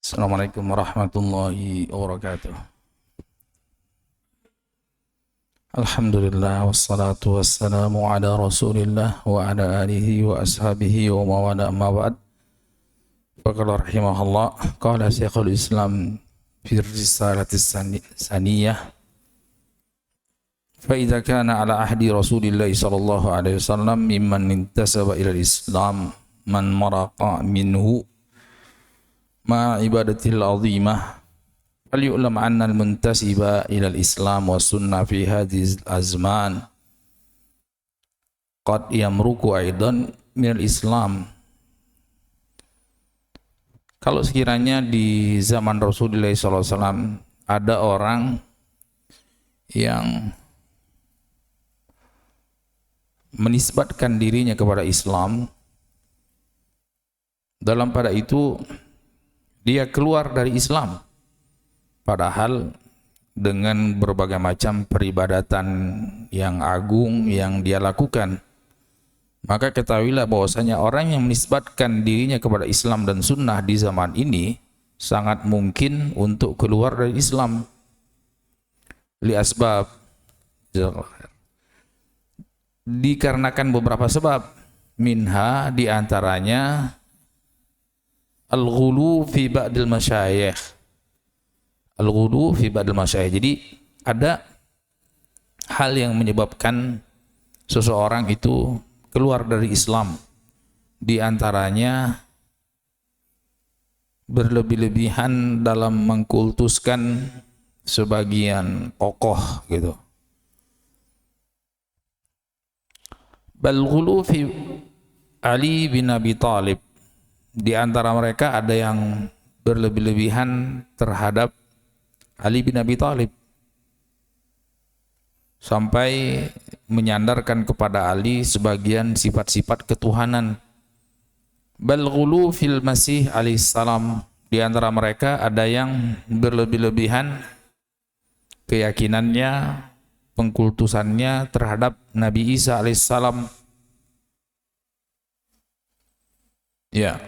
Assalamualaikum warahmatullahi wabarakatuh. Alhamdulillah wassalatu wassalamu ala Rasulillah wa ala alihi wa ashabihi wa mawala amma ba'd. Faqala rahimahullah qala Syekhul Islam fi risalatis saniyah fa idza kana ala ahdi Rasulillah sallallahu alaihi wasallam mimman intasaba ila al-Islam man maraqa minhu ma ibadatil azimah فليعلم أن المنتسب إلى الإسلام والسنة في هذه الأزمان قد يمرق أيضا من الإسلام. Kalau sekiranya di zaman Rasulullah SAW ada orang yang menisbatkan dirinya kepada Islam, dalam pada itu dia keluar dari Islam, padahal dengan berbagai macam peribadatan yang agung yang dia lakukan, maka ketahuilah bahwasanya orang yang menisbatkan dirinya kepada Islam dan sunnah di zaman ini sangat mungkin untuk keluar dari Islam li asbab, dikarenakan beberapa sebab, minha diantaranya al-ghulu fi ba'dil masyayikh, al-ghulu fi ba'dil masyayikh. Jadi ada hal yang menyebabkan seseorang itu keluar dari Islam, di antaranya berlebih-lebihan dalam mengkultuskan sebagian tokoh gitu. Bal ghulu fi Ali bin Abi Thalib, di antara mereka ada yang berlebih-lebihan terhadap Ali bin Abi Thalib sampai menyandarkan kepada Ali sebagian sifat-sifat ketuhanan. Bal ghulu fil Masih alaihissalam, di antara mereka ada yang berlebih-lebihan keyakinannya, pengkultusannya terhadap Nabi Isa alaihissalam. Ya.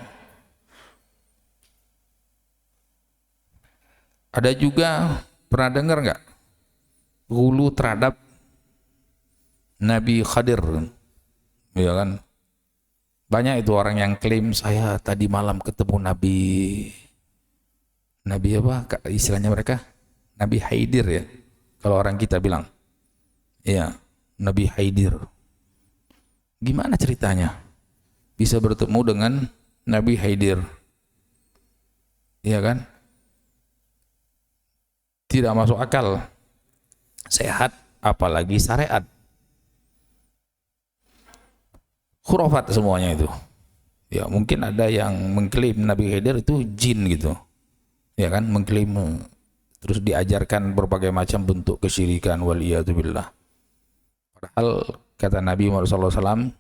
Ada juga, pernah dengar nggak, ghulu terhadap Nabi Khadir, ya kan? Banyak itu orang yang klaim, saya tadi malam ketemu Nabi apa istilahnya mereka, Nabi Haidir ya, kalau orang kita bilang, ya Nabi Haidir. Gimana ceritanya bisa bertemu dengan Nabi Haidir, ya kan? Tidak masuk akal sehat, apalagi syariat. Khurafat semuanya itu. Ya, mungkin ada yang mengklaim Nabi Khidir itu jin gitu. Ya kan, mengklaim, terus diajarkan berbagai macam bentuk kesyirikan, waliyadzubillah. Padahal kata Nabi Muhammad SAW,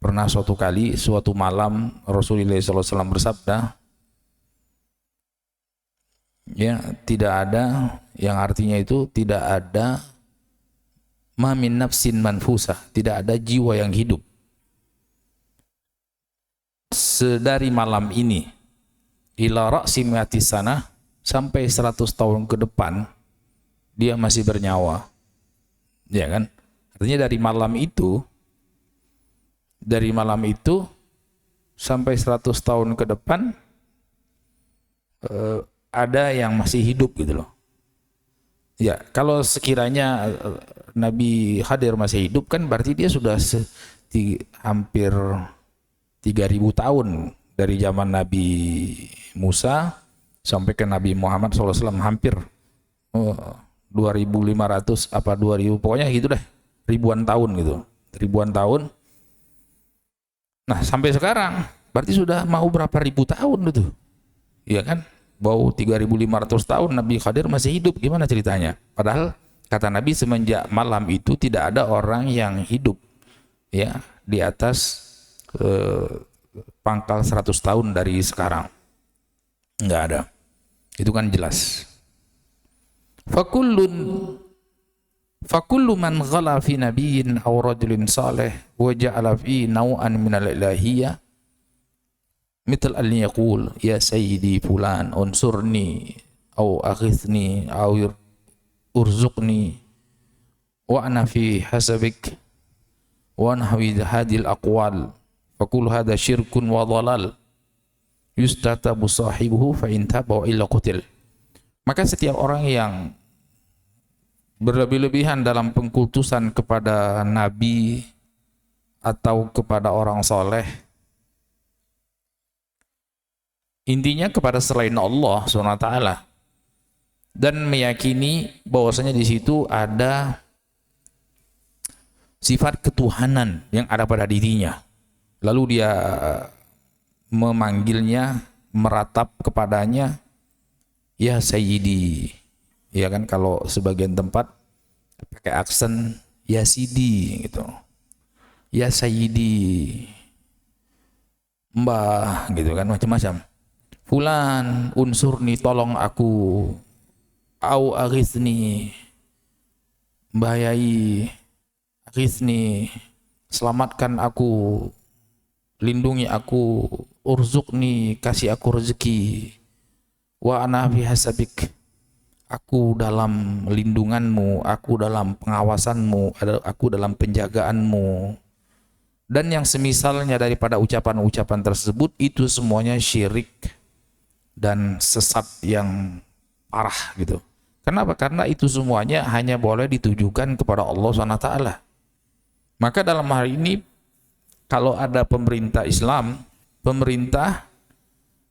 pernah suatu kali, suatu malam Rasulullah SAW bersabda, ya, tidak ada, yang artinya itu tidak ada ma min nafsin manfusah, tidak ada jiwa yang hidup sedari malam ini ila ra'si mi'ati sanah, sampai 100 tahun ke depan dia masih bernyawa, ya kan? Artinya dari malam itu sampai 100 tahun ke depan ada yang masih hidup gitu loh. Ya, kalau sekiranya Nabi Khadir masih hidup kan berarti dia sudah hampir 3000 tahun dari zaman Nabi Musa sampai ke Nabi Muhammad SAW, hampir 2500 apa 2000, pokoknya gitu deh, ribuan tahun gitu, ribuan tahun. Nah, sampai sekarang berarti sudah mau berapa ribu tahun itu, ya kan? Bau 3500 tahun Nabi Khadir masih hidup, gimana ceritanya? Padahal kata Nabi semenjak malam itu tidak ada orang yang hidup ya di atas pangkal 100 tahun dari sekarang, nggak ada. Itu kan jelas. Fakullu man ghala fi nabiyyin aw rajulin salih wa ja'ala fi naw'an minal ilahiyah Mithl an yaqul ya sayyidi fulan unsurni au aghithni au urzuqni wa ana fi hasabik wa nahwi hadhil aqwal faqul hadha syirkun wa dhalal yustatabu sahibuhu fa in taba wa illa qutil. Maka setiap orang yang berlebih-lebihan dalam pengkultusan kepada nabi atau kepada orang soleh, intinya kepada selain Allah SWT, dan meyakini bahwasanya di situ ada sifat ketuhanan yang ada pada dirinya, lalu dia memanggilnya, meratap kepadanya, ya sayyidi, ya kan, kalau sebagian tempat pakai aksen ya sidi gitu, ya sayyidi, mbah gitu kan, macam-macam. Fulan unsurni, tolong aku, au aghithni, mbah yai, aghithni, selamatkan aku, lindungi aku, urzuqni, kasih aku rezeki, wa ana fi hasabik, aku dalam lindunganmu, aku dalam pengawasanmu, aku dalam penjagaanmu, dan yang semisalnya daripada ucapan-ucapan tersebut. Itu semuanya syirik dan sesat yang parah gitu. Kenapa? Karena itu semuanya hanya boleh ditujukan kepada Allah SWT. Maka dalam hal ini, kalau ada pemerintah Islam, pemerintah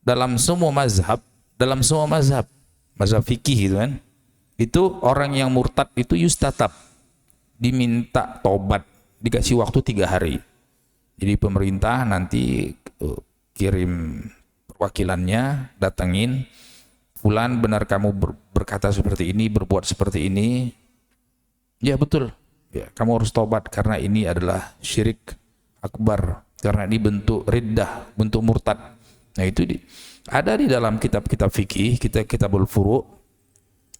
dalam semua mazhab, mazhab fikih gitu kan, itu orang yang murtad itu yustatab, diminta tobat, dikasih waktu 3 hari. Jadi pemerintah nanti kirim perwakilannya, datengin, fulan benar kamu berkata seperti ini, berbuat seperti ini, ya betul, ya kamu harus tobat karena ini adalah syirik akbar, karena ini bentuk riddah, bentuk murtad. Nah itu ada di dalam kitab-kitab fikih, kitabul furu',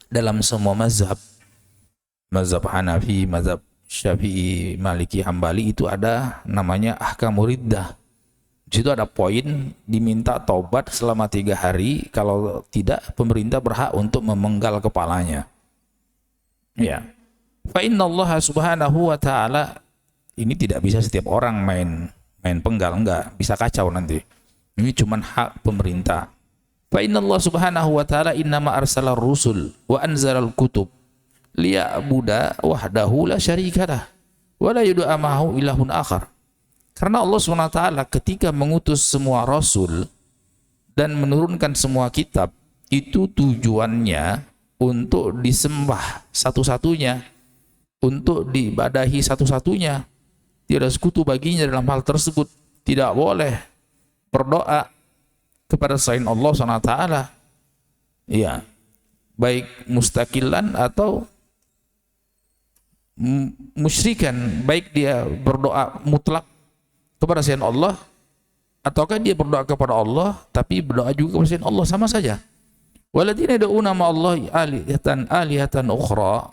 dalam semua mazhab, mazhab Hanafi, mazhab Syafi'i, Maliki, Hambali, itu ada namanya ahkamur riddah. Di situ ada poin diminta taubat selama 3 hari, kalau tidak pemerintah berhak untuk memenggal kepalanya. Ya. Fa innallaha subhanahu wa ta'ala, ini tidak bisa setiap orang main penggal, enggak, bisa kacau nanti. Ini cuma hak pemerintah. Fa innallaha subhanahu wa ta'ala innama arsalar rusul wa anzalal kutub liya'buda wahdahu la syarikalah wa la yud'a ma'ahu ilahun akhar. Karena Allah SWT ketika mengutus semua rasul dan menurunkan semua kitab, itu tujuannya untuk disembah satu-satunya, untuk diibadahi satu-satunya, tiada sekutu baginya dalam hal tersebut. Tidak boleh berdoa kepada selain Allah SWT, ya, baik mustaqilan atau musyrikan, baik dia berdoa mutlak kepada selain Allah, ataukah dia berdoa kepada Allah tapi berdoa juga kepada selain Allah, sama saja. Waladina yad'una ma'allahi alihatan ukhra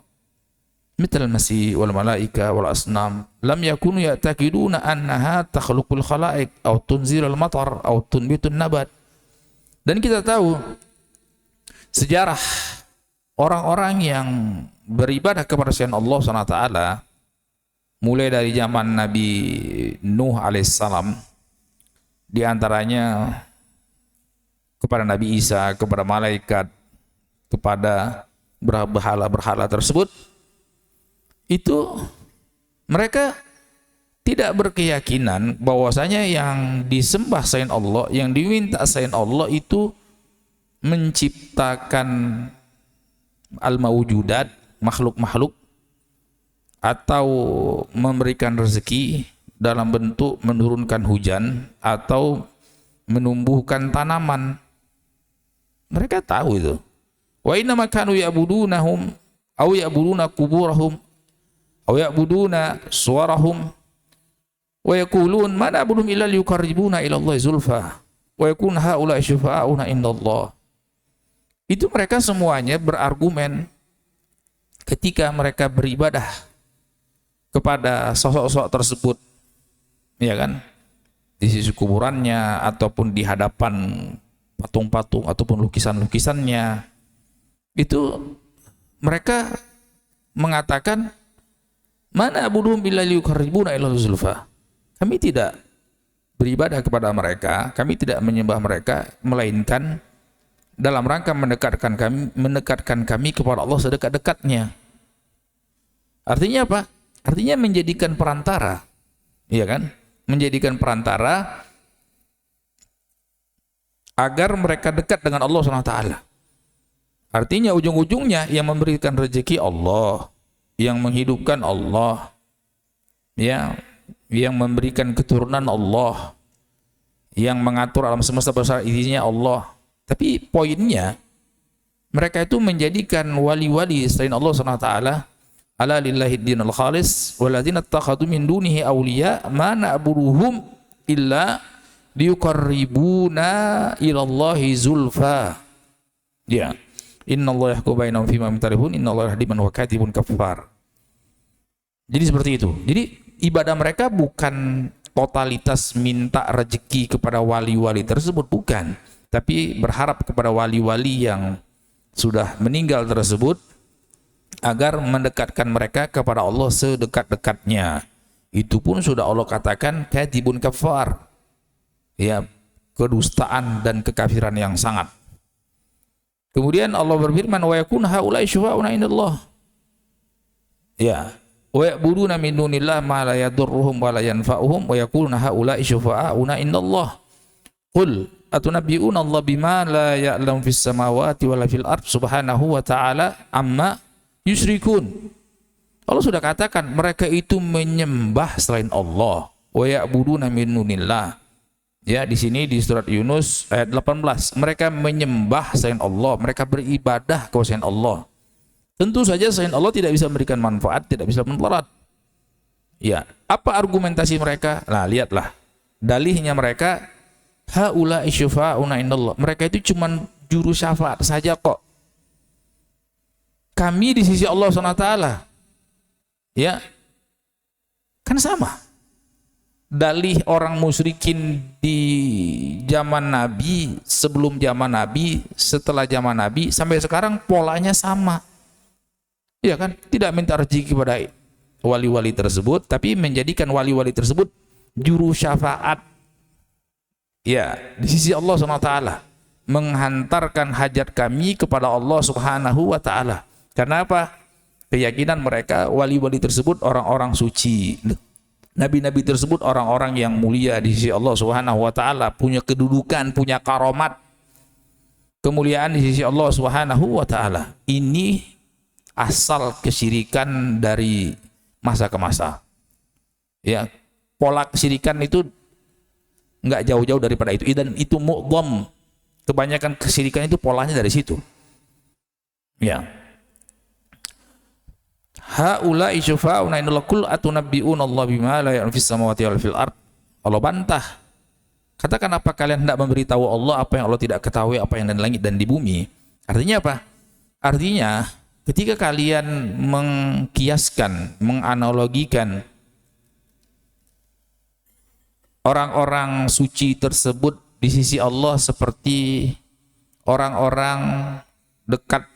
mithal masih wal malaika wal asnam lam yakunu ya'taqiduna annaha takhluqul khalaiq aw tunzilul matar aw tunbitun nabat. Dan kita tahu sejarah orang-orang yang beribadah kepada selain Allah SWT, mulai dari zaman Nabi Nuh alaihissalam, diantaranya kepada Nabi Isa, kepada malaikat, kepada berhala-berhala tersebut, itu mereka tidak berkeyakinan bahwasanya yang disembah selain Allah, yang diminta selain Allah itu menciptakan al-mawjudat, makhluk-makhluk, atau memberikan rezeki dalam bentuk menurunkan hujan atau menumbuhkan tanaman. Mereka tahu itu. Wa inna ma kanu ya'budunahum aw ya'buduna kuburahum aw ya'buduna suwarahum wa yaqulun ma na'budu illa liyuqarribuna ila Allah zulfa wa yakun haula syufa'una indallah. Itu mereka semuanya berargumen ketika mereka beribadah kepada sosok-sosok tersebut, ya kan, di sisi kuburannya ataupun di hadapan patung-patung ataupun lukisan-lukisannya, itu mereka mengatakan mana abuduhum illa liyuqarribuna ila zulfa. Kami tidak beribadah kepada mereka, kami tidak menyembah mereka melainkan dalam rangka mendekatkan kami kepada Allah sedekat-dekatnya. Artinya apa? Artinya menjadikan perantara, iya kan? Menjadikan perantara agar mereka dekat dengan Allah SWT. Artinya ujung-ujungnya yang memberikan rezeki Allah, yang menghidupkan Allah, ya, yang memberikan keturunan Allah, yang mengatur alam semesta besar isinya Allah. Tapi poinnya mereka itu menjadikan wali-wali selain Allah SWT. Ala lillahi dinul khalis walladzina ittakhadhu min dunihi awliya ma na'buduhum illa liyuqarribuna ilallahi zulfa. Ya. Innallaha yahkumu bainahum fima yamtarihun innallaha yahdi man huwa kadhibun kafar. Jadi seperti itu. Jadi ibadah mereka bukan totalitas minta rezeki kepada wali-wali tersebut, bukan, tapi berharap kepada wali-wali yang sudah meninggal tersebut agar mendekatkan mereka kepada Allah sedekat-dekatnya. Itu pun sudah Allah katakan kadhibun kafar, ya, kedustaan dan kekafiran yang sangat. Kemudian Allah berfirman wa yakun haula'i syufa'una indallah, ya, wa ya'buduna min dunillah ma la yadurruhum wa la yanfa'uhum wa yaquluna haula'i syufa'una indallah qul atunabbi'una Allah bima la ya'lamu fis samawati wala fil ard subhanahu wa ta'ala amma yusyrikun. Allah sudah katakan mereka itu menyembah selain Allah. Wa ya'buduna min dunillah. Ya, di sini di surat Yunus ayat 18, mereka menyembah selain Allah, mereka beribadah kepada selain Allah. Tentu saja selain Allah tidak bisa memberikan manfaat, tidak bisa menelat. Ya, apa argumentasi mereka? Nah, lihatlah. Dalihnya mereka haula'i syufa'una indallah. Mereka itu cuma juru syafaat saja kok. Kami di sisi Allah SWT, ya, kan sama. Dalih orang musyrikin di zaman Nabi, sebelum zaman Nabi, setelah zaman Nabi, sampai sekarang polanya sama. Ya kan? Tidak minta rezeki kepada wali-wali tersebut, tapi menjadikan wali-wali tersebut juru syafaat. Ya, di sisi Allah SWT, menghantarkan hajat kami kepada Allah Subhanahu wa Ta'ala. Karena apa? Keyakinan mereka wali-wali tersebut orang-orang suci. Nabi-nabi tersebut orang-orang yang mulia di sisi Allah Subhanahu wa Ta'ala, punya kedudukan, punya karomat, kemuliaan di sisi Allah Subhanahu wa Ta'ala. Ini asal kesyirikan dari masa ke masa. Ya, pola kesyirikan itu enggak jauh-jauh daripada itu, dan itu mu'dham. Kebanyakan kesyirikan itu polanya dari situ. Ya. Haula'i syufa'una indallah qul atunabbi'una Allah bima la ya'lamu fis samawati wal fil ard. Allah bantah. Katakan, apa kalian hendak memberitahu Allah apa yang Allah tidak ketahui, apa yang di langit dan di bumi? Artinya apa? Artinya ketika kalian mengkiaskan, menganalogikan orang-orang suci tersebut di sisi Allah seperti orang-orang dekat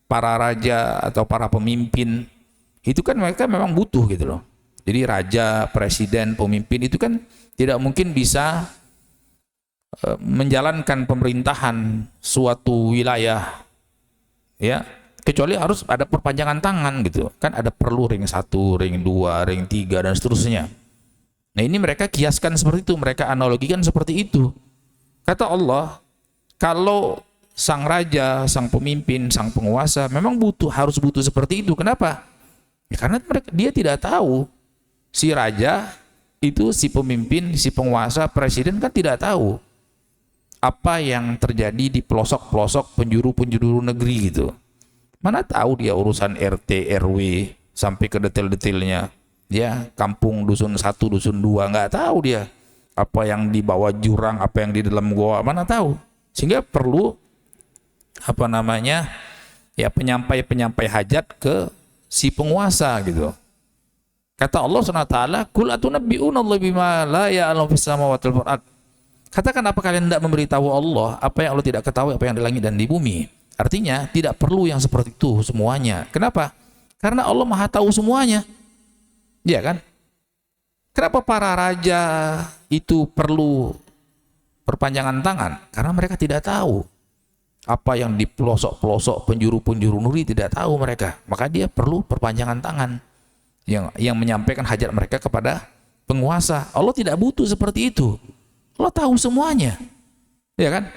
para raja atau para pemimpin, itu kan mereka memang butuh gitu loh. Jadi raja, presiden, pemimpin itu kan tidak mungkin bisa menjalankan pemerintahan suatu wilayah, ya, kecuali harus ada perpanjangan tangan gitu. Kan ada perlu ring 1, ring 2, ring 3 dan seterusnya. Nah, ini mereka kiaskan seperti itu, mereka analogikan seperti itu. Kata Allah, kalau sang raja, sang pemimpin, sang penguasa memang harus butuh seperti itu. Kenapa? Ya, karena dia tidak tahu. Si raja itu, si pemimpin, si penguasa, presiden kan tidak tahu apa yang terjadi di pelosok-pelosok penjuru-penjuru negeri gitu. Mana tahu dia urusan RT, RW sampai ke detail-detailnya. Ya, kampung dusun 1, dusun 2, nggak tahu dia. Apa yang di bawah jurang, apa yang di dalam goa, mana tahu. Sehingga perlu ya, penyampai hajat ke si penguasa gitu. Kata Allah SWT, "Qul atunabbi'unallaha bima la ya'lamu fis samawati wal ardh." Katakan, apa kalian tidak memberitahu Allah apa yang Allah tidak ketahui, apa yang di langit dan di bumi? Artinya tidak perlu yang seperti itu semuanya. Kenapa? Karena Allah Maha tahu semuanya. Ya kan? Kenapa para raja itu perlu perpanjangan tangan? Karena mereka tidak tahu. Apa yang di pelosok-pelosok penjuru-penjuru nuri tidak tahu mereka. Maka dia perlu perpanjangan tangan yang menyampaikan hajat mereka kepada penguasa. Allah tidak butuh seperti itu. Allah tahu semuanya. Ya kan?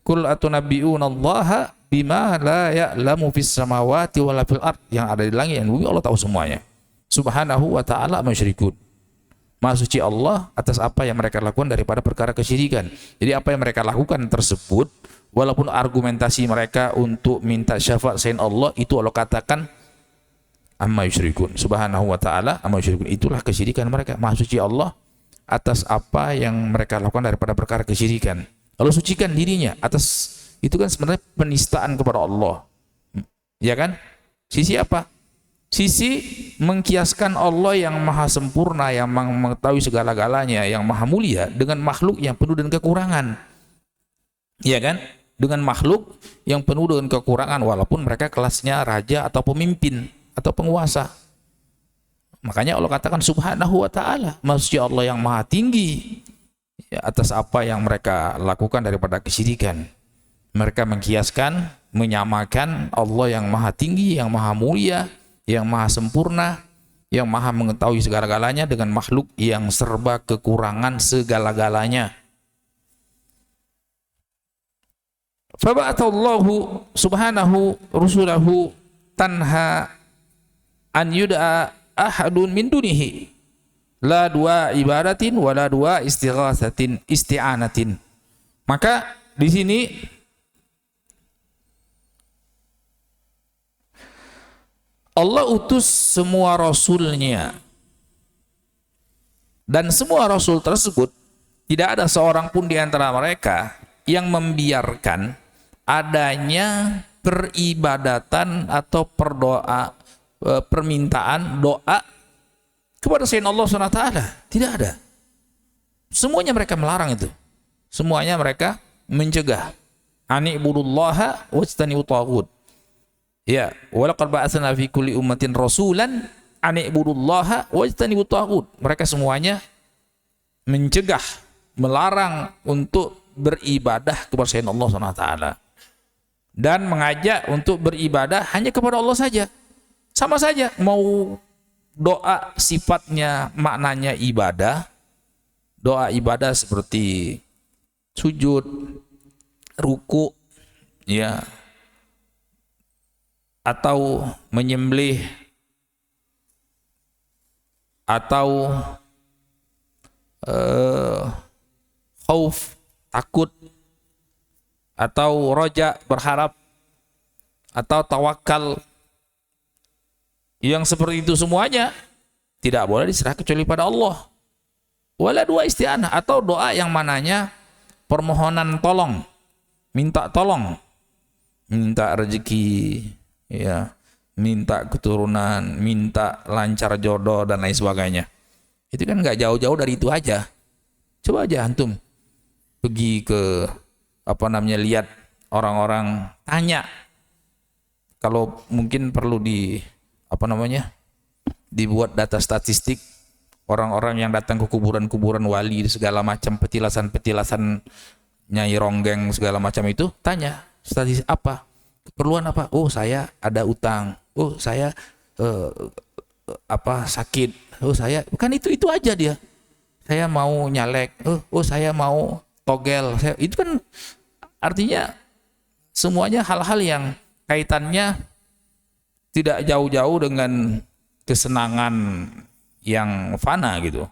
Qul atunabbi'unallaha bima la ya'lamu fis samawati wala fil ardh. Yang ada di langit dan bumi Allah tahu semuanya. Subhanahu wa ta'ala amma yusyrikun. Maha suci Allah atas apa yang mereka lakukan daripada perkara kesyirikan. Jadi apa yang mereka lakukan tersebut, walaupun argumentasi mereka untuk minta syafaat selain Allah, itu Allah katakan amma yusyrikun. Subhanahu wa ta'ala amma yusyrikun. Itulah kesyirikan mereka. Maha suci Allah atas apa yang mereka lakukan daripada perkara kesyirikan. Allah sucikan dirinya atas itu, kan sebenarnya penistaan kepada Allah. Ya kan? Sisi apa? Sisi mengkiaskan Allah yang maha sempurna, yang mengetahui segala-galanya, yang maha mulia dengan makhluk yang penuh dengan kekurangan. Ya kan? Dengan makhluk yang penuh dengan kekurangan, walaupun mereka kelasnya raja atau pemimpin atau penguasa. Makanya Allah katakan subhanahu wa ta'ala, maksudnya Allah yang maha tinggi ya, atas apa yang mereka lakukan daripada kesyirikan. Mereka mengkiaskan, menyamakan Allah yang maha tinggi, yang maha mulia, yang maha sempurna, yang maha mengetahui segala-galanya dengan makhluk yang serba kekurangan segala-galanya. Faba'atallahu subhanahu rusulahu tanha an yud'a ahadun min dunihi la dua ibadatin wala dua istighatsatin isti'anatin. Maka di sini Allah utus semua rasulnya, dan semua rasul tersebut tidak ada seorang pun di antara mereka yang membiarkan adanya peribadatan atau permintaan doa kepada selain Allah SWT. Tidak ada. Semuanya mereka melarang itu. Semuanya mereka mencegah. Ani'budullaha wajtanibu taghut. Ya, walaqad ba'atsna fi kulli ummatin rasulan ani'budullaha wajtanibu taghut. Mereka semuanya mencegah, melarang untuk beribadah kepada selain Allah SWT, dan mengajak untuk beribadah hanya kepada Allah saja. Sama saja, mau doa sifatnya maknanya ibadah, doa ibadah seperti sujud, ruku, ya, atau menyembelih, atau khauf, takut, atau roja, berharap, atau tawakal. Yang seperti itu semuanya tidak boleh diserah kecuali pada Allah. Wala dua isti'anah, atau doa yang mananya permohonan tolong, minta tolong, minta rezeki, ya, minta keturunan, minta lancar jodoh dan lain sebagainya. Itu kan nggak jauh-jauh dari itu aja. Coba aja antum pergi ke lihat orang-orang, tanya, kalau mungkin perlu dibuat data statistik orang-orang yang datang ke kuburan-kuburan wali, segala macam petilasan-petilasan Nyai Ronggeng segala macam itu, tanya statistik apa, keperluan apa, oh saya ada utang, oh saya sakit, oh saya, kan itu aja dia, saya mau nyalek, oh saya mau togel, itu kan artinya semuanya hal-hal yang kaitannya tidak jauh-jauh dengan kesenangan yang fana gitu.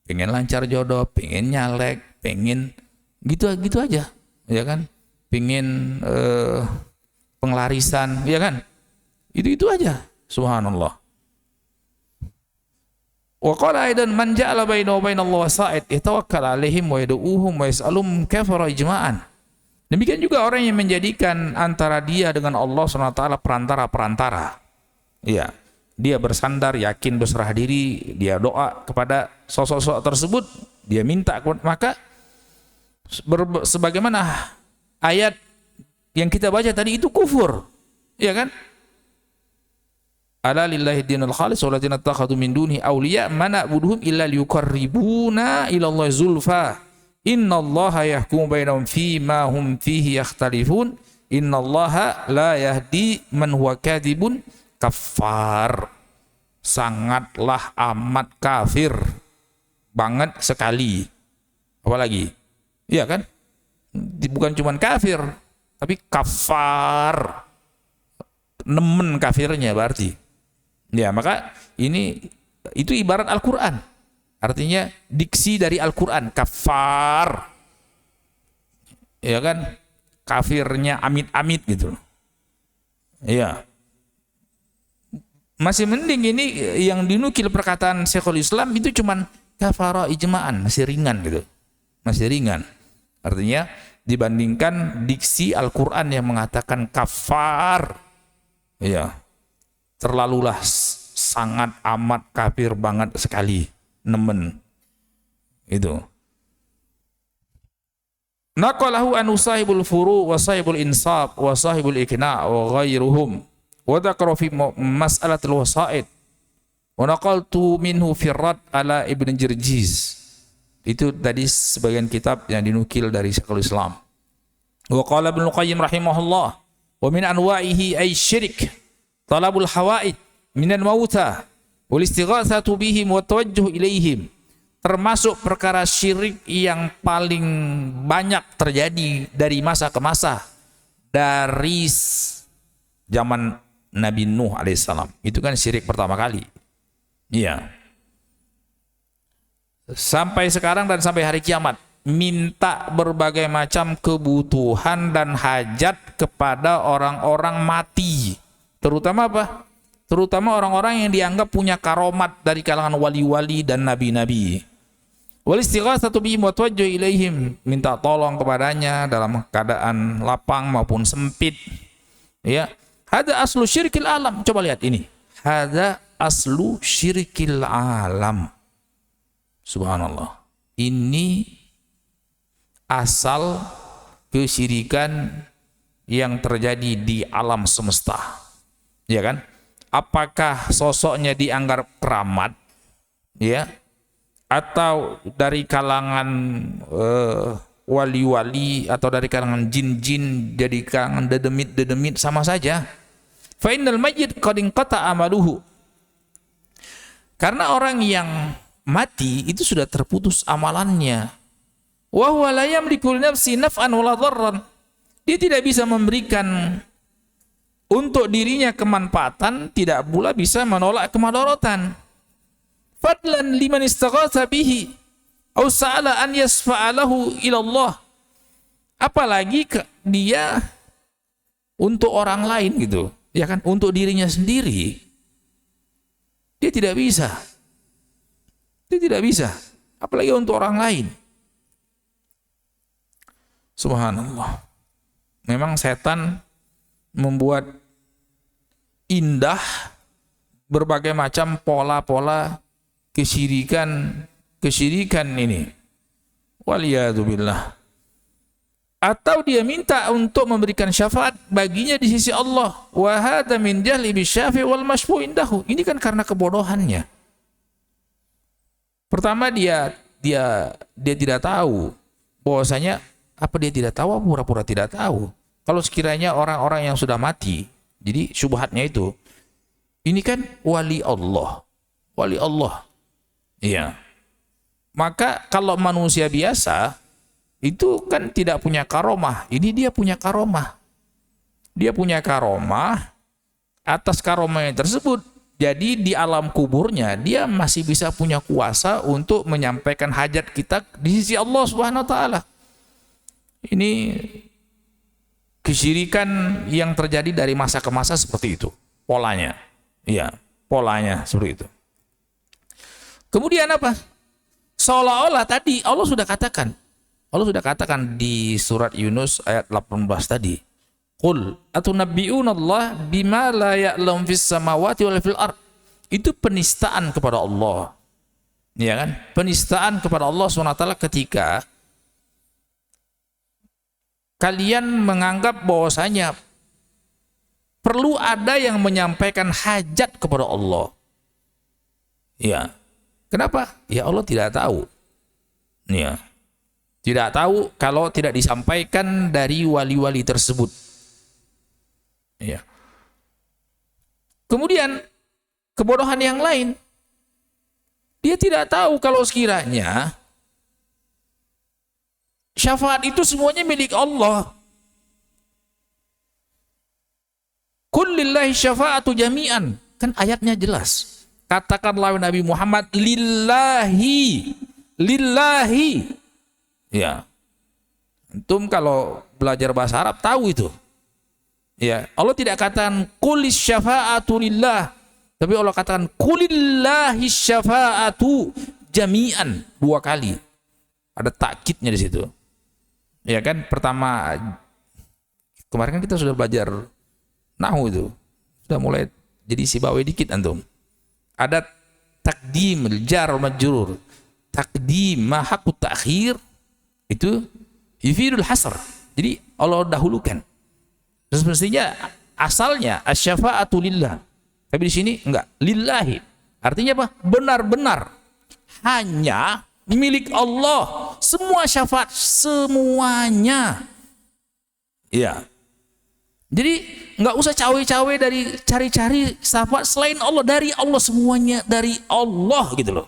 Pengen lancar jodoh, pengen nyalek, pengen gitu aja, ya kan? Pengen penglarisan, ya kan? Itu aja. Subhanallah. Wa qala aidan man ja'ala bainahu wa bainallahi wasa'id yatawakkal 'alaihim wa yad'uuhum wa yas'alum kafara ijma'an. Demikian juga orang yang menjadikan antara dia dengan Allah SWT perantara-perantara. Ya, dia bersandar, yakin, berserah diri, dia doa kepada sosok-sosok tersebut, dia minta, maka sebagaimana ayat yang kita baca tadi itu kufur, ya kan? Ala lillahi dinul khalis walladzina takhadhu min dunihi awliya ma na'buduhum illa liyuqarribuna ila Allah zulfa innallaha yahkumu bainahum fima hum fihi yakhtalifun innallaha la yahdi man huwa kadzibun kafar. Sangatlah amat kafir banget sekali. Apalagi? Iya kan? Bukan cuman kafir, tapi kafar. Nemen kafirnya berarti. Ya, maka itu ibarat Al-Qur'an. Artinya diksi dari Al-Qur'an, kafar. Ya kan? Kafirnya amit-amit gitu. Ya. Masih mending ini yang dinukil perkataan Syekhul Islam itu cuman kafara ijma'an, masih ringan gitu. Masih ringan. Artinya dibandingkan diksi Al-Qur'an yang mengatakan kafar. Ya. Terlalulah sangat amat kafir banget sekali, nemen itu. Naqalahu an sahibul furu wa sahibul insaf wa sahibul ikna wa ghairuhum wa dzakara fi mas'alatil wasaid wa naqaltu minhu firrat ala Ibn Jirjiz. Itu tadi sebagian kitab yang dinukil dari Syekhul Islam. Wa qala Ibnu Qayyim rahimahullah wa min anwa'ihi ay syirik talabul hawaid minan mauta wal istighatsatu bihim wa tawajjuh ilaihim. Termasuk perkara syirik yang paling banyak terjadi dari masa ke masa, dari zaman Nabi Nuh alaihissalam. Itu kan syirik pertama kali. Iya. Sampai sekarang dan sampai hari kiamat, minta berbagai macam kebutuhan dan hajat kepada orang-orang mati. Terutama apa? Terutama orang-orang yang dianggap punya karomat dari kalangan wali-wali dan nabi-nabi. Wal istighatsatu bihim wa tawajjuh ilaihim, minta tolong kepadanya dalam keadaan lapang maupun sempit. Ya, hada aslu syirkil alam. Coba lihat ini. Hada aslu syirkil alam. Subhanallah. Ini asal kesyirikan yang terjadi di alam semesta. Ya kan? Apakah sosoknya dianggap keramat, ya, atau dari kalangan wali-wali atau dari kalangan jin-jin, dari kalangan dedemit-dedemit, sama saja. Fa innal mayyit qad inqata amaluhu. Karena orang yang mati itu sudah terputus amalannya. Wa huwa la yamliku li nafsi naf'an wala dharran. Dia tidak bisa memberikan untuk dirinya kemanfaatan, tidak pula bisa menolak kemadharatan. Fadlan liman istaghatha bihi aw sa'ala an yasfa'alahu ila Allah. Apalagi dia untuk orang lain gitu, ya kan, untuk dirinya sendiri dia tidak bisa. Dia tidak bisa, apalagi untuk orang lain. Subhanallah. Memang setan membuat indah berbagai macam pola-pola kesyirikan ini. Waliyadzubillah. Atau dia minta untuk memberikan syafaat baginya di sisi Allah. Wa hadza min jahli bisyafi' wal masyfu' indahu. Ini kan karena kebodohannya. Pertama dia tidak tahu bahwasanya, apa dia tidak tahu, pura-pura tidak tahu. Kalau sekiranya orang-orang yang sudah mati, jadi syubhatnya itu, ini kan wali Allah. Wali Allah. Iya. Maka kalau manusia biasa, itu kan tidak punya karomah. Ini dia punya karomah. Dia punya karomah, atas karomahnya tersebut, jadi di alam kuburnya, dia masih bisa punya kuasa untuk menyampaikan hajat kita di sisi Allah Subhanahu wa Ta'ala. Ini kesyirikan yang terjadi dari masa ke masa seperti itu polanya. Iya, polanya seperti itu. Kemudian apa? Seolah-olah tadi Allah sudah katakan di surat Yunus ayat 18 tadi. Qul atunabbi'una Allah bima la ya'lamu fis samawati wal fil ard. itu penistaan kepada Allah. Ya kan? Penistaan kepada Allah SWT ketika kalian menganggap bahwasanya perlu ada yang menyampaikan hajat kepada Allah. Ya. Kenapa? Ya Allah tidak tahu. Ya. Tidak tahu kalau tidak disampaikan dari wali-wali tersebut. Ya. Kemudian kebodohan yang lain, dia tidak tahu kalau sekiranya syafaat itu semuanya milik Allah. Qul lillahi syafa'atu jami'an. Kan ayatnya jelas. Katakanlah Nabi Muhammad, lillahi. Lillahi. Ya. Antum kalau belajar bahasa Arab tahu itu. Ya, Allah tidak katakan qulis syafa'atu lillah. Tapi Allah katakan qulillahi syafa'atu jami'an 2 kali. Ada takkidnya di situ. Ya kan? Pertama, kemarin kan kita sudah belajar nahwu itu. Sudah mulai jadi sibawe dikit antum. Ada takdim, jar majrur. Takdim ma haqqut ta'khir itu yufidul hasr. Jadi Allah dahulukan. Terus mestinya asalnya asy-syafa'atu lillah. Tapi di sini enggak, lillahi. Artinya apa? Benar-benar hanya milik Allah. Semua syafaat semuanya. Ya. Jadi enggak usah cawe-cawe dari cari-cari syafaat selain Allah, dari Allah semuanya, dari Allah gitu loh.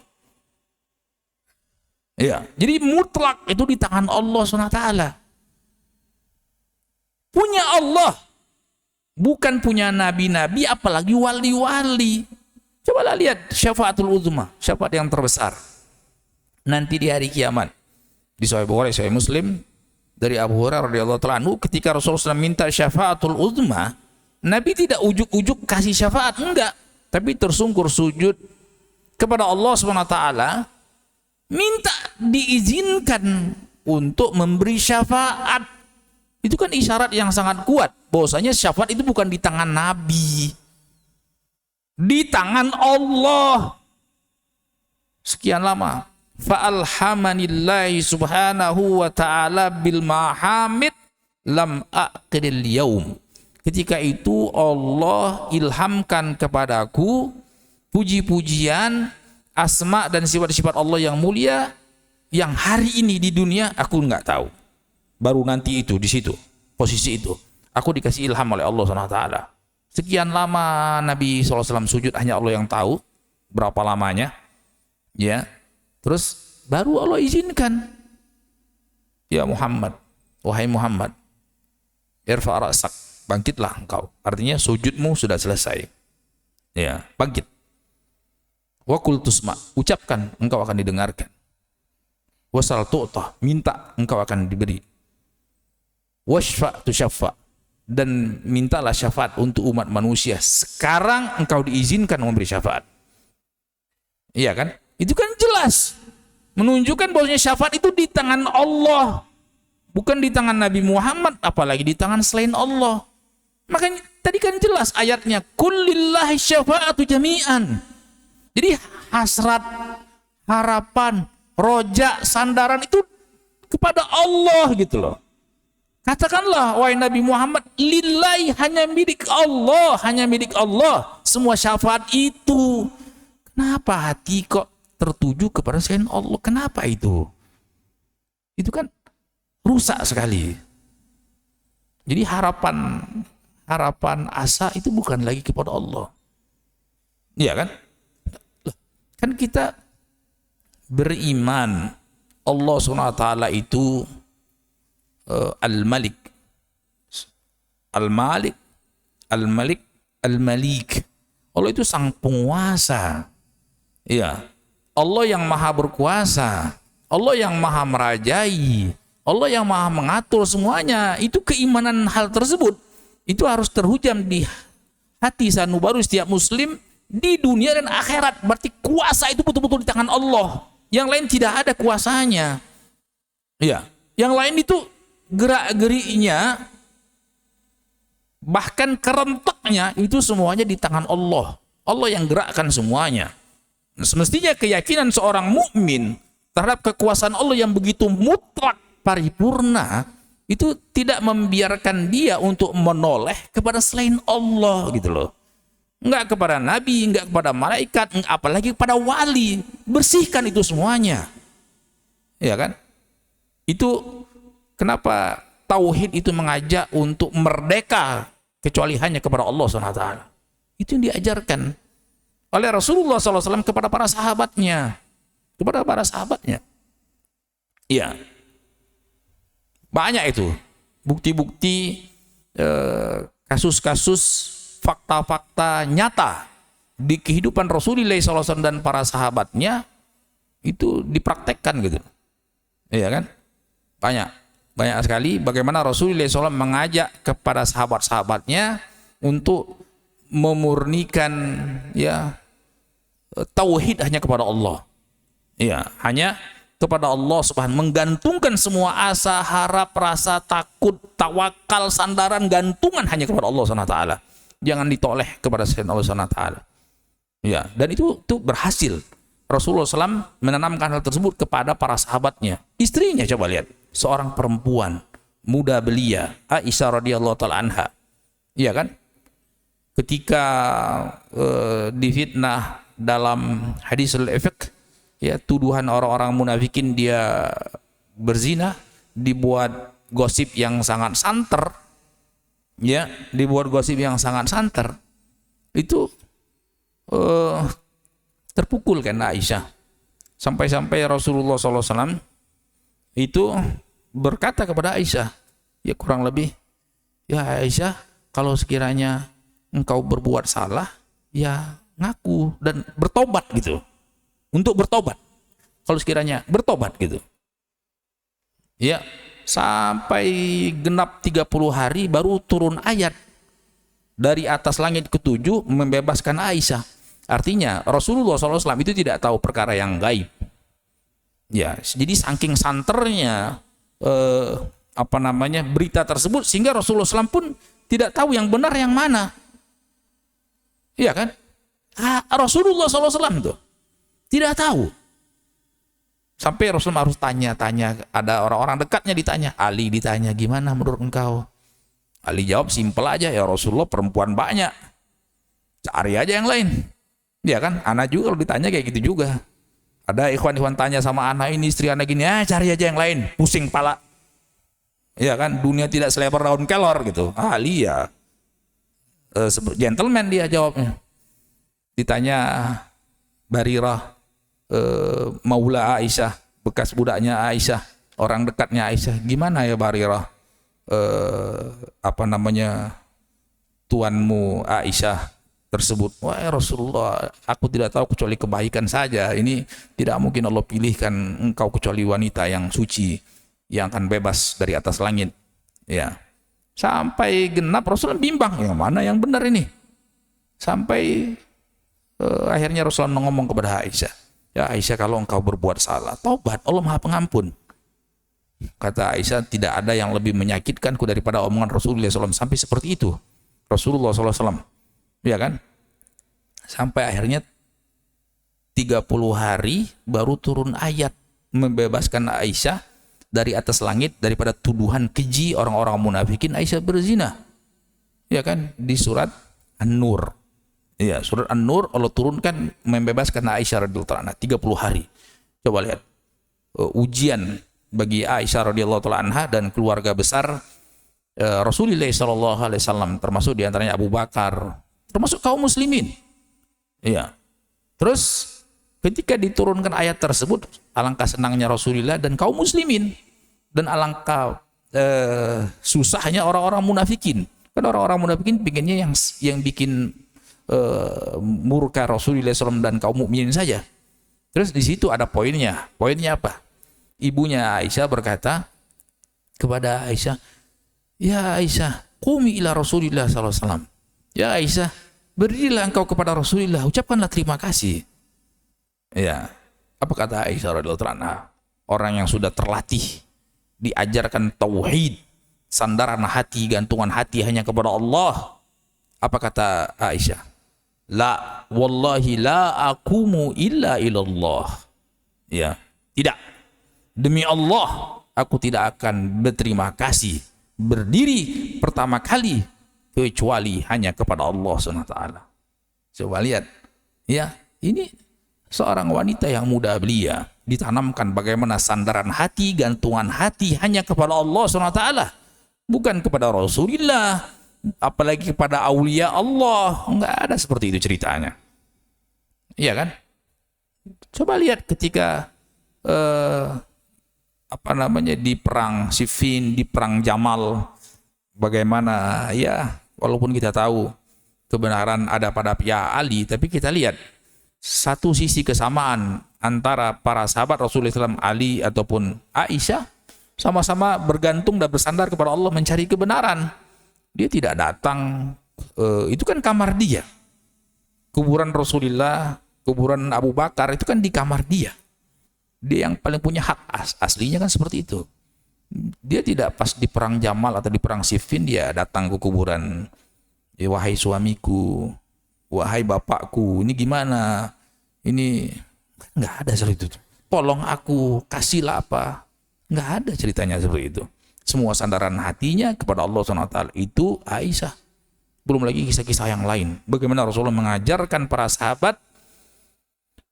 Ya, jadi mutlak itu di tangan Allah SWT. Punya Allah. Bukan punya nabi-nabi, apalagi wali-wali. Cobalah lihat syafaatul uzma, syafaat yang terbesar. Nanti di hari kiamat. Di Sahih Bukhari, Sahih Muslim, dari Abu Hurairah radhiyallahu ta'ala anhu, ketika Rasulullah SAW minta syafaatul uzma, Nabi tidak ujuk-ujuk kasih syafaat, enggak. Tapi tersungkur sujud kepada Allah SWT, minta diizinkan untuk memberi syafaat. Itu kan isyarat yang sangat kuat bahwasanya syafaat itu bukan di tangan Nabi, di tangan Allah. Sekian lama fa'alhamanillahi subhanahu wa ta'ala bil mahamid lam aqril yaum. Ketika itu Allah ilhamkan kepadaku puji-pujian, asma dan sifat-sifat Allah yang mulia yang hari ini di dunia aku enggak tahu. Baru nanti itu, di situ, posisi itu. Aku dikasih ilham oleh Allah SWT. Sekian lama Nabi SAW sujud, hanya Allah yang tahu berapa lamanya. Ya, terus baru Allah izinkan. Ya Muhammad, wahai Muhammad, irfa' ra'sak, bangkitlah engkau. Artinya sujudmu sudah selesai. Ya, bangkit. Wa qul tusma, ucapkan, engkau akan didengarkan. Wasal tu'tah, minta, engkau akan diberi. Washfa' tusyaffa, dan mintalah syafaat untuk umat manusia. Sekarang engkau diizinkan memberi syafaat. Iya kan? Itu kan jelas menunjukkan bahwasanya syafaat itu di tangan Allah, bukan di tangan Nabi Muhammad, apalagi di tangan selain Allah. Makanya tadi kan jelas ayatnya, kullillahi syafa'atu jami'an. Jadi hasrat, harapan, roja, sandaran itu kepada Allah gitu loh. Katakanlah wahai Nabi Muhammad, lillahi, hanya milik Allah, hanya milik Allah semua syafaat itu. Kenapa hati kok tertuju kepada selain Allah? Kenapa itu? Itu kan rusak sekali. Jadi harapan asa itu bukan lagi kepada Allah. Iya kan? Kan kita beriman Allah SWT itu Al-Malik, Al-Malik, Al-Malik, Al-Malik. Allah itu sang penguasa. Iya. Allah yang maha berkuasa, Allah yang maha merajai, Allah yang maha mengatur semuanya. Itu keimanan hal tersebut itu harus terhujam di hati sanubaru setiap muslim di dunia dan akhirat. Berarti kuasa itu betul-betul di tangan Allah. Yang lain tidak ada kuasanya. Iya. Yang lain itu gerak-geriknya, bahkan kerentaknya itu semuanya di tangan Allah. Allah yang gerakkan semuanya. Semestinya keyakinan seorang mukmin terhadap kekuasaan Allah yang begitu mutlak paripurna itu tidak membiarkan dia untuk menoleh kepada selain Allah gitu loh. Enggak kepada nabi, enggak kepada malaikat, apalagi kepada wali. Bersihkan itu semuanya. Ya kan? Itu kenapa tauhid itu mengajak untuk merdeka kecuali hanya kepada Allah SWT. Itu yang diajarkan oleh Rasulullah SAW kepada para sahabatnya. Kepada para sahabatnya. Iya. Banyak itu. Bukti-bukti, kasus-kasus, fakta-fakta nyata di kehidupan Rasulullah SAW dan para sahabatnya itu dipraktekkan gitu. Iya kan? Banyak sekali bagaimana Rasulullah SAW mengajak kepada sahabat-sahabatnya untuk memurnikan ya tauhid hanya kepada Allah. Ya, hanya kepada Allah Subhanahu, menggantungkan semua asa, harap, rasa, takut, tawakal, sandaran, gantungan hanya kepada Allah Subhanahu wa taala. Jangan ditoleh kepada selain Allah Subhanahu wa taala. Ya, dan itu berhasil. Rasulullah SAW menanamkan hal tersebut kepada para sahabatnya. Istrinya coba lihat, seorang perempuan muda belia, Aisyah radhiyallahu taala anha. Iya kan? Ketika difitnah dalam hadis al-ifk, ya, tuduhan orang-orang munafikin dia berzina, dibuat gosip yang sangat santer, ya, dibuat gosip yang sangat santer, itu terpukul kan Aisyah, sampai-sampai Rasulullah SAW itu berkata kepada Aisyah, ya kurang lebih, ya Aisyah, kalau sekiranya engkau berbuat salah, ya ngaku dan bertobat gitu. Untuk bertobat, kalau sekiranya bertobat gitu. Ya, sampai genap 30 hari baru turun ayat dari atas langit ke-7 membebaskan Aisyah. Artinya Rasulullah SAW itu tidak tahu perkara yang gaib. Ya, jadi saking santernya berita tersebut sehingga Rasulullah SAW pun tidak tahu yang benar yang mana. Iya kan? Rasulullah SAW tuh tidak tahu. Sampai Rasulullah harus tanya-tanya, ada orang-orang dekatnya ditanya, Ali ditanya, gimana menurut engkau? Ali jawab simpel aja, ya Rasulullah perempuan banyak, cari aja yang lain. Ya kan, anak juga kalau ditanya kayak gitu juga. Ada ikhwan-ikhwan tanya sama anak ini, istri anak gini, cari aja yang lain, pusing pala. Ya kan, dunia tidak selebar daun kelor gitu. Ali ya gentleman dia jawabnya. Ditanya Barirah, Maula Aisyah, bekas budaknya Aisyah, orang dekatnya Aisyah, gimana ya Barirah, tuanmu Aisyah tersebut? Wah ya Rasulullah, aku tidak tahu kecuali kebaikan saja. Ini tidak mungkin Allah pilihkan engkau kecuali wanita yang suci, yang akan bebas dari atas langit. Ya, sampai genap Rasulullah bimbang, yang mana yang benar ini? Sampai akhirnya Rasulullah ngomong kepada Aisyah, ya Aisyah, kalau engkau berbuat salah, taubat, Allah Maha Pengampun. Kata Aisyah, tidak ada yang lebih menyakitkanku daripada omongan Rasulullah SAW. Sampai seperti itu Rasulullah SAW, ya kan? Sampai akhirnya 30 hari baru turun ayat membebaskan Aisyah dari atas langit daripada tuduhan keji orang-orang munafikin Aisyah berzina. Ya kan? Di surat An-Nur. Ya, surat An-Nur Allah turunkan membebaskan Aisyah radhiyallahu anha 30 hari. Coba lihat ujian bagi Aisyah radhiyallahu anha dan keluarga besar Rasulullah sallallahu alaihi wasallam, termasuk diantaranya Abu Bakar, termasuk kaum muslimin. Iya. Terus ketika diturunkan ayat tersebut, alangkah senangnya Rasulullah dan kaum muslimin, dan alangkah susahnya orang-orang munafikin. Kan orang-orang munafikin pinginnya yang bikin murka Rasulullah SAW dan kaum mukminin saja. Terus di situ ada poinnya. Poinnya apa? Ibunya Aisyah berkata kepada Aisyah, ya Aisyah, qumi ila Rasulillah SAW. Ya Aisyah, berdirilah engkau kepada Rasulullah, ucapkanlah terima kasih. Ya, apa kata Aisyah radhiyallahu anha? Orang yang sudah terlatih, diajarkan tauhid, sandaran hati, gantungan hati hanya kepada Allah. Apa kata Aisyah? La wallahi la akumu illa ilallah. Ya, tidak. Demi Allah, aku tidak akan berterima kasih berdiri pertama kali kecuali hanya kepada Allah SWT. Coba lihat, ya, ini seorang wanita yang muda belia ditanamkan bagaimana sandaran hati, gantungan hati hanya kepada Allah SWT, bukan kepada Rasulullah, apalagi kepada aulia Allah. Enggak ada seperti itu ceritanya. Iya kan? Coba lihat ketika di perang Siffin, di perang Jamal, bagaimana ya, walaupun kita tahu kebenaran ada pada pihak Ali, tapi kita lihat satu sisi kesamaan antara para sahabat Rasulullah SAW, Ali ataupun Aisyah, sama-sama bergantung dan bersandar kepada Allah mencari kebenaran. Dia tidak datang, itu kan kamar dia. Kuburan Rasulullah, kuburan Abu Bakar itu kan di kamar dia. Dia yang paling punya hak, aslinya kan seperti itu. Dia tidak pas di perang Jamal atau di perang Siffin dia datang ke kuburan, wahai suamiku, wahai bapakku, ini gimana? Ini nggak ada seperti itu. Tolong aku, kasihlah apa? Nggak ada ceritanya seperti itu. Semua sandaran hatinya kepada Allah SWT. Itu Aisyah. Belum lagi kisah-kisah yang lain. Bagaimana Rasulullah mengajarkan para sahabat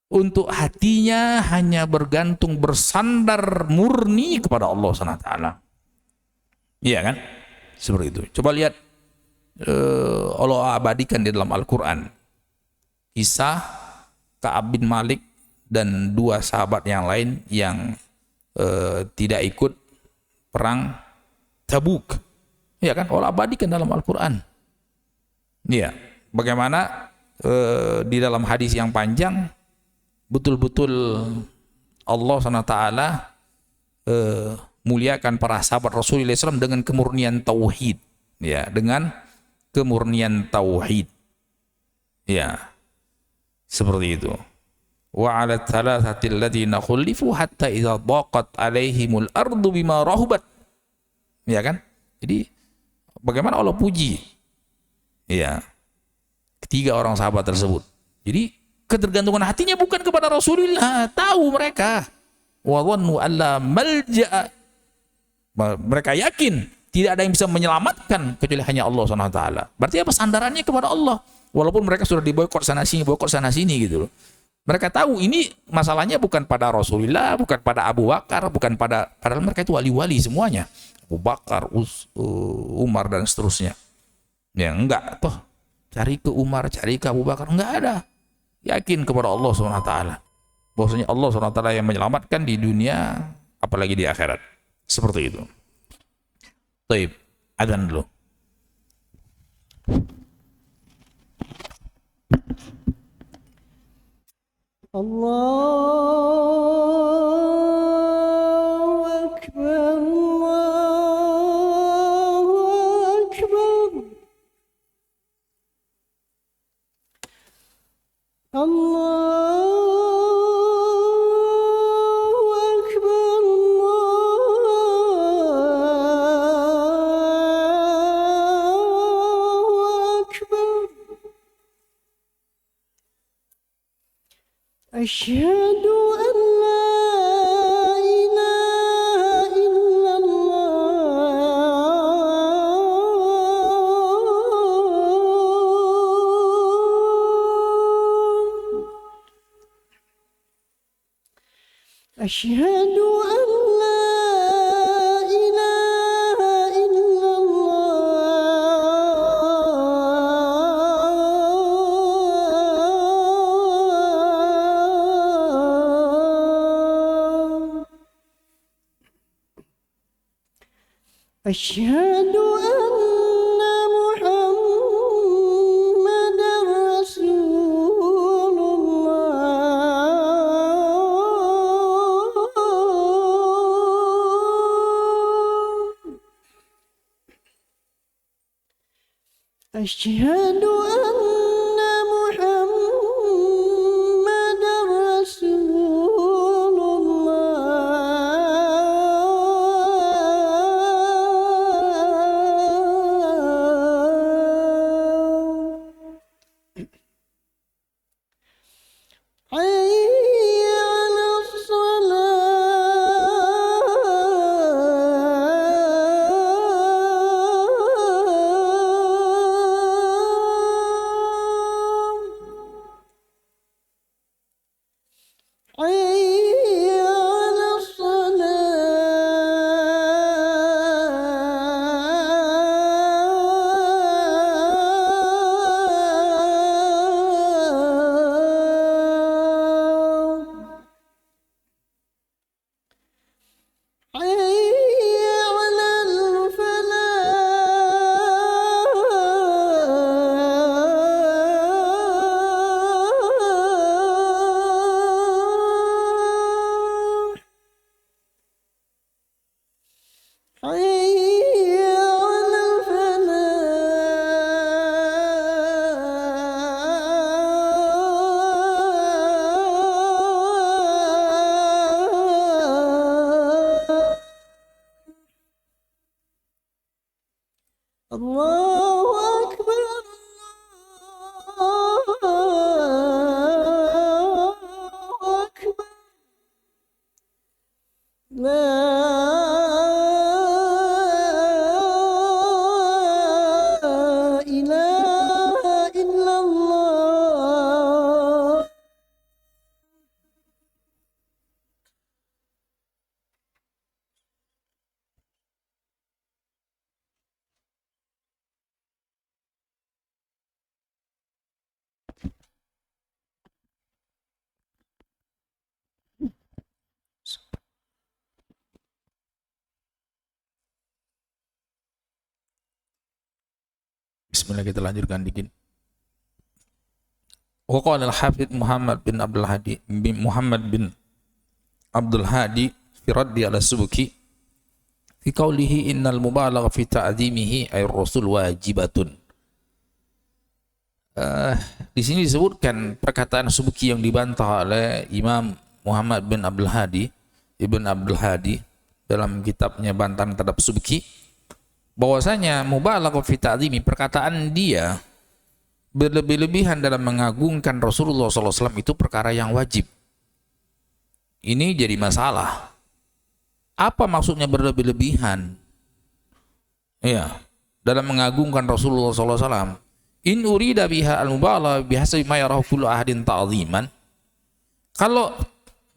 untuk hatinya hanya bergantung, bersandar murni kepada Allah SWT. Iya kan? Seperti itu. Coba lihat, Allah abadikan di dalam Al-Quran kisah Ka'ab bin Malik dan dua sahabat yang lain yang tidak ikut perang Tabuk. Iya kan? Allah abadikan dalam Al-Quran. Iya. Bagaimana di dalam hadis yang panjang betul-betul Allah SWT muliakan para sahabat Rasulullah SAW dengan kemurnian tauhid, ya, dengan kemurnian tauhid, ya, seperti itu. Wa 'ala thalathati alladziina khulifu hatta idza dhaqat 'alaihimul ardu bima rahubat, ya kan? Jadi bagaimana Allah puji, ya, ketiga orang sahabat tersebut. Jadi ketergantungan hatinya bukan kepada Rasulullah, tahu mereka. Wa dhannu alla malja'a, mereka yakin tidak ada yang bisa menyelamatkan kecuali hanya Allah SWT. Berarti apa? Sandarannya kepada Allah. Walaupun mereka sudah diboikot sana sini gitu loh. Mereka tahu ini masalahnya bukan pada Rasulullah, bukan pada Abu Bakar, bukan pada, padahal mereka itu wali-wali semuanya. Abu Bakar, Umar dan seterusnya. Ya enggak, toh cari ke Umar, cari ke Abu Bakar, enggak ada. Yakin kepada Allah SWT. Bahwasanya Allah SWT yang menyelamatkan di dunia, apalagi di akhirat. Seperti itu. Baik, adzan dulu. Allahu Akbar, Allahu Akbar. Allahu Akbar, Allahu Akbar. Asyhadu an la ilaha illallah. Asyhadu an la ilaha illallah. Asyhadu anna Muhammadar Rasulullah. Asyhadu anna Muhammadar Rasulullah. حي على الصلاة حي على الصلاة حي على الفلاح حي على الفلاح الله أكبر الله أكبر لا إله إلا الله Bismillah, kita lanjutkan dikit. Wa qala al-Hafidz Muhammad bin Abdul Hadi fi raddi ala Subki fi qawlihi innal mubalagha fi ta'dhimihi ay rasul wajibatun. Di sini disebutkan perkataan Subki yang dibantah oleh Imam Muhammad bin Abdul Hadi dalam kitabnya bantahan terhadap Subki, bahwasanya mubalagha fi ta'dhimi, perkataan dia berlebih-lebihan dalam mengagungkan Rasulullah SAW itu perkara yang wajib. Ini jadi masalah. Apa maksudnya berlebih-lebihan? Ya, dalam mengagungkan Rasulullah SAW. In urida biha al-mubalagha bihasabi ma yarahu kullu ahadin ta'dhiman. Kalau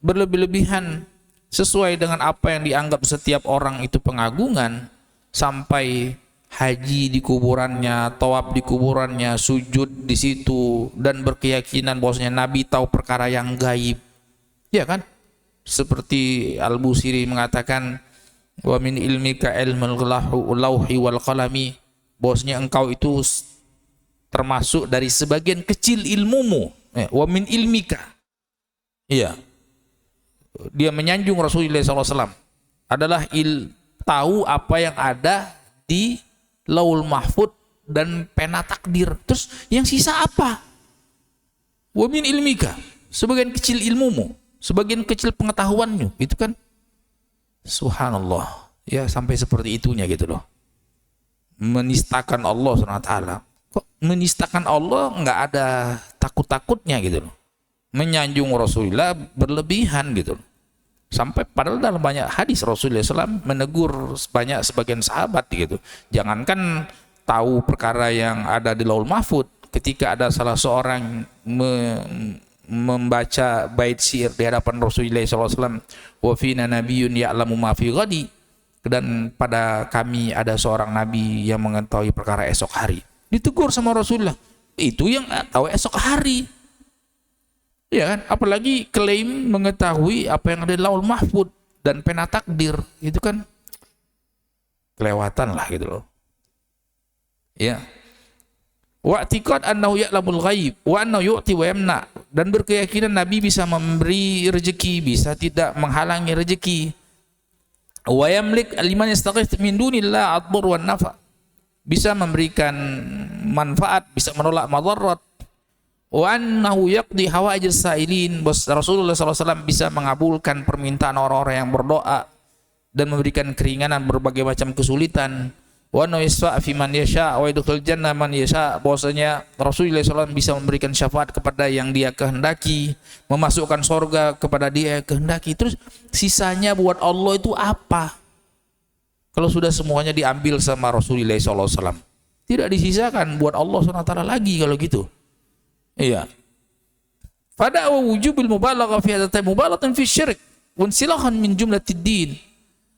berlebih-lebihan sesuai dengan apa yang dianggap setiap orang itu pengagungan, sampai haji di kuburannya, tawaf di kuburannya, sujud di situ, dan berkeyakinan bahwasanya Nabi tahu perkara yang gaib, ya kan? Seperti Al-Busiri mengatakan, wa min ilmika ilmul lauhi wal qalami, bahwasanya engkau itu termasuk dari sebagian kecil ilmumu. Wa min ilmika, iya, dia menyanjung Rasulullah SAW, adalah tahu apa yang ada di Laul Mahfud dan pena takdir. Terus yang sisa apa? Wa min ilmika, sebagian kecil ilmumu, sebagian kecil pengetahuanmu, itu kan. Subhanallah, ya, sampai seperti itunya gitu loh, menistakan Allah SWT. Kok menistakan Allah nggak ada takut-takutnya gitu loh, menyanjung Rasulullah berlebihan gitu loh. Sampai padahal dalam banyak hadis Rasulullah SAW menegur sebagian sahabat gitu. Jangankan tahu perkara yang ada di Laul Mahfud, ketika ada salah seorang membaca bait syair di hadapan Rasulullah SAW, wa fina nabiyyun ya'lamu ma fi ghadi, dan pada kami ada seorang nabi yang mengetahui perkara esok hari. Ditegur sama Rasulullah, itu yang tahu esok hari. Ya kan, apalagi klaim mengetahui apa yang ada di Laul Mahfud dan pena takdir, itu kan kelewatan lah gitu loh. Ya. Wa i'tiqad annahu ya'lamul ghaib wa annahu yu'ti wa yamna, dan berkeyakinan Nabi bisa memberi rezeki, bisa tidak menghalangi rezeki. Wa yamlik liman yastaghith min dunillah ad-dur wan nafa, bisa memberikan manfaat, bisa menolak madarat. Wa annahu yaqdi hawaijis sa'ilin, Rasulullah SAW bisa mengabulkan permintaan orang-orang yang berdoa dan memberikan keringanan berbagai macam kesulitan. wa yasfa' fi man yasha wa yadkhul jannah man yasha, bahwasanya Rasulullah SAW bisa memberikan syafaat kepada yang dia kehendaki, memasukkan surga kepada dia kehendaki. Terus sisanya buat Allah itu apa? Kalau sudah semuanya diambil sama Rasulullah SAW, tidak disisakan buat Allah SWT lagi kalau gitu. Iya. Pada wujubil mubalaghah fi hadzal mubalaghatan fi syirik wa insilahan min jumlatid din.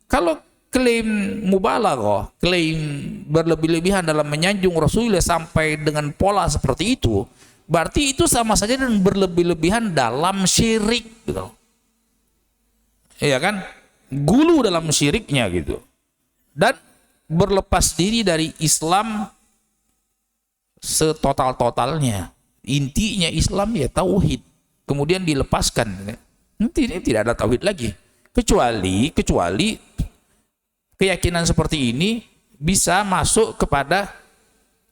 Kalau klaim mubalaghah, klaim berlebih-lebihan dalam menyanjung Rasulullah sampai dengan pola seperti itu, berarti itu sama saja dengan berlebih-lebihan dalam syirik gitu. Iya kan? Gulu dalam syiriknya gitu. Dan berlepas diri dari Islam setotal-totalnya. Intinya Islam ya tauhid. Kemudian dilepaskan. Nanti ini tidak ada tauhid lagi. Kecuali keyakinan seperti ini bisa masuk kepada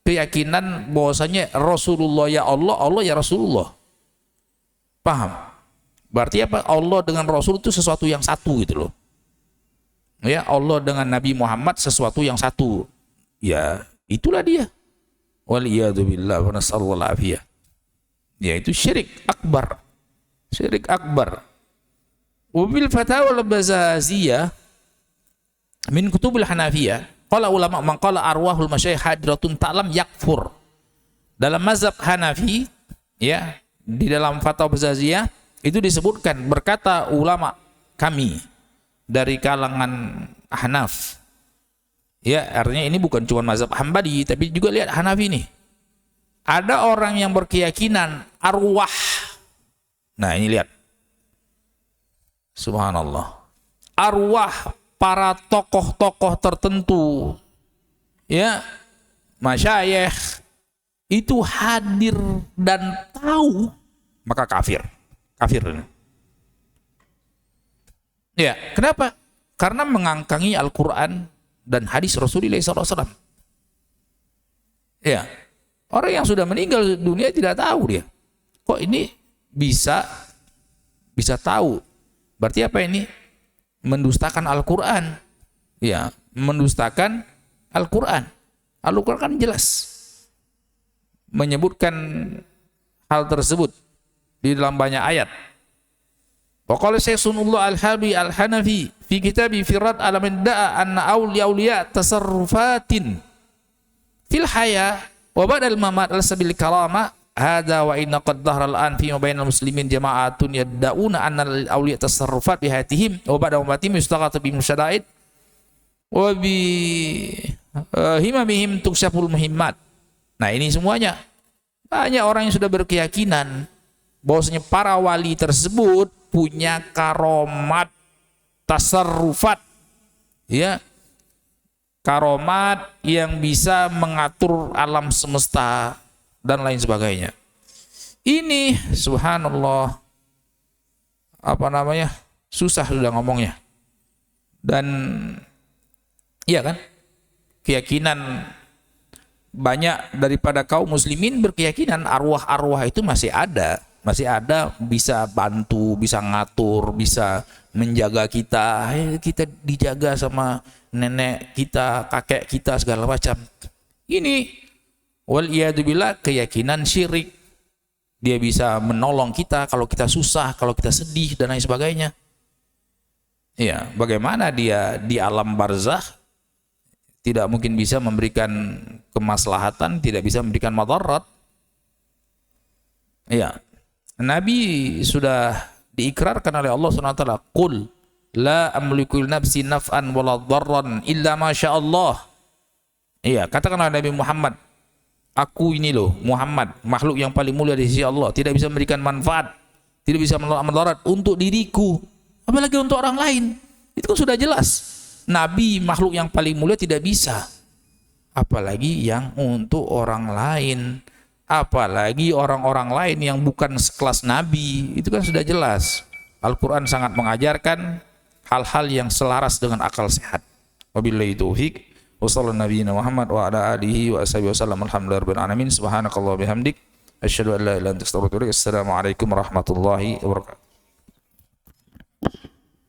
keyakinan bahwasanya Rasulullah ya Allah, Allah ya Rasulullah. Paham? Berarti apa? Allah dengan Rasul itu sesuatu yang satu gitu loh. Ya, Allah dengan Nabi Muhammad sesuatu yang satu. Ya, itulah dia. Waliyadu billah wa nasallallahu alafiyah. Ya, itu syirik akbar. Syirik akbar. Wabil fatawa al-Bazaziyah min kutubil Hanafiyah, qala ulama man qala arwahul masyayikh hadiratun ta'lam yakfur. Dalam mazhab Hanafi, ya, di dalam fatwa Bazaziyah itu disebutkan, berkata ulama kami dari kalangan Hanaf. Ya, artinya ini bukan cuma mazhab Hambali, tapi juga lihat Hanafi nih. Ada orang yang berkeyakinan arwah. Nah, ini lihat. Subhanallah. Arwah para tokoh-tokoh tertentu, ya, masyayikh itu hadir dan tahu, maka kafir. Kafir. Ya, kenapa? Karena mengangkangi Al-Quran dan hadis Rasulullah SAW. Ya, orang yang sudah meninggal dunia tidak tahu dia. Kok ini bisa tahu? Berarti apa ini? Mendustakan Al-Quran. Ya, mendustakan Al-Quran. Al-Quran kan jelas menyebutkan hal tersebut di dalam banyak ayat. Wa qala Syekh Sunullah Al-Habi Al-Hanafi fi kitabi Firad ala man da'a anna awliya tasarrufatin fil haya wa ba'da al-mamat al-sabil karama hadza wa inna qad dhahara al-an fi bainal muslimin jama'atun yad'una anna al-awliya tasarrufat bi hayatihim wa ba'da mamatihim yustaghathu bi musyada'id wa bi himamihim tuksyaful muhimmat. Nah, ini semuanya banyak orang yang sudah berkeyakinan bahwasanya para wali tersebut punya karomat tasarrufat, ya, karomat yang bisa mengatur alam semesta dan lain sebagainya. Ini subhanallah, apa namanya, susah sudah ngomongnya. Dan iya kan, keyakinan banyak daripada kaum muslimin berkeyakinan arwah-arwah itu masih ada, bisa bantu, bisa ngatur, bisa menjaga kita. Kita dijaga sama nenek kita, kakek kita, segala macam. Ini waliyadzubillah keyakinan syirik. Dia bisa menolong kita kalau kita susah, kalau kita sedih dan lain sebagainya. Ya, bagaimana dia di alam barzakh tidak mungkin bisa memberikan kemaslahatan, tidak bisa memberikan madarat. Ya, Nabi sudah diikrarkan oleh Allah SWT. Qul la amliku nafsi naf'an wala dharran illa ma sya Allah. Iya, katakanlah Nabi Muhammad, aku ini loh Muhammad, makhluk yang paling mulia di sisi Allah, tidak bisa memberikan manfaat, tidak bisa menolak madarat untuk diriku, apalagi untuk orang lain. Itu kan sudah jelas. Nabi makhluk yang paling mulia tidak bisa, apalagi yang untuk orang lain, apalagi orang-orang lain yang bukan sekelas Nabi. Itu kan sudah jelas. Al-Quran sangat mengajarkan hal-hal yang selaras dengan akal sehat. Wabillahi taufiq. Wassallallahu nabiyina Muhammad wa ala alihi wa ashabihi wasallam. Alhamdulillahirabbil alamin. Subhanakallah bihamdik asyhadu an la ilaha illa anta astaghfiruka wa atubu ilaik. Assalamualaikum warahmatullahi wabarakatuh.